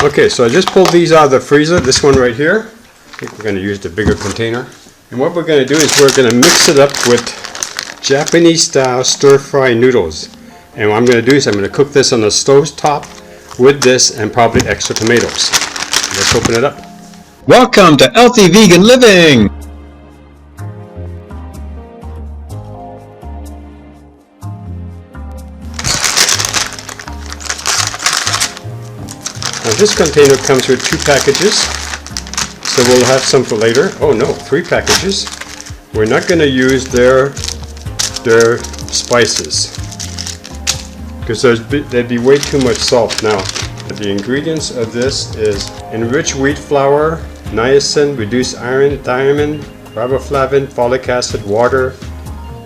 Okay, so I just pulled these out of the freezer, this one right here. I think we're going to use the bigger container. And what we're going to do is we're going to mix it up with Japanese style stir-fry noodles. And what I'm going to do is I'm going to cook this on the stove top with this and probably extra tomatoes. Let's open it up. Welcome to Healthy Vegan Living! Now this container comes with 2 packages, so we'll have some for later. Oh no, 3 packages. We're not going to use their spices because there'd be way too much salt. Now the ingredients of this is enriched wheat flour, niacin, reduced iron, thiamine, riboflavin, folic acid, water,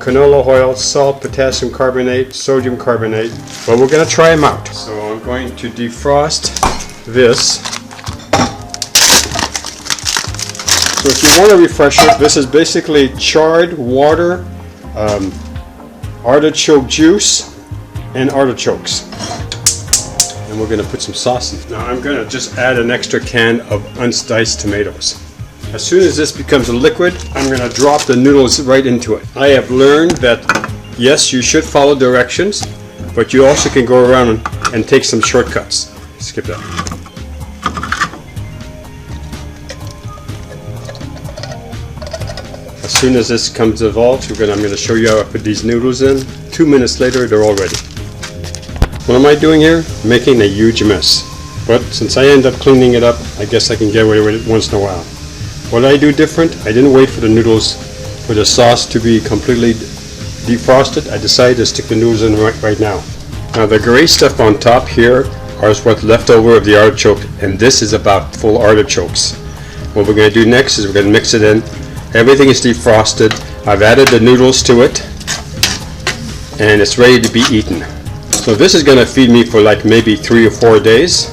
canola oil, salt, potassium carbonate, sodium carbonate. But we're going to try them out. So I'm going to defrost this. So if you want a refresher, this is basically charred water, artichoke juice, and artichokes. And we're going to put some sauce in. Now I'm going to just add an extra can of unsliced tomatoes. As soon as this becomes a liquid, I'm going to drop the noodles right into it. I have learned that yes, you should follow directions, but you also can go around and take some shortcuts. Skip that. As soon as this comes dissolved, I'm going to show you how I put these noodles in. 2 minutes later, they're all ready. What am I doing here? Making a huge mess. But since I end up cleaning it up, I guess I can get away with it once in a while. What did I do different? I didn't wait for the noodles, for the sauce to be completely defrosted. I decided to stick the noodles in right now. Now the gray stuff on top here is what's left over of the artichoke, and this is about full artichokes. What we're going to do next is we're going to mix it in. Everything is defrosted. I've added the noodles to it, and it's ready to be eaten. So this is going to feed me for like maybe 3 or 4 days.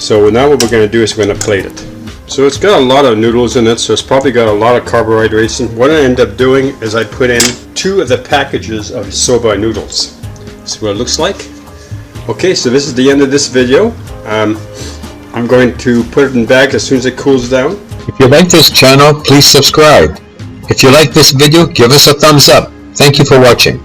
So now what we're going to do is we're going to plate it. So it's got a lot of noodles in it, so it's probably got a lot of carbohydrates. And what I end up doing is I put in 2 of the packages of soba noodles. See what it looks like. Okay, so this is the end of this video. I'm going to put it in bags as soon as it cools down. If you like this channel, please subscribe. If you like this video, give us a thumbs up. Thank you for watching.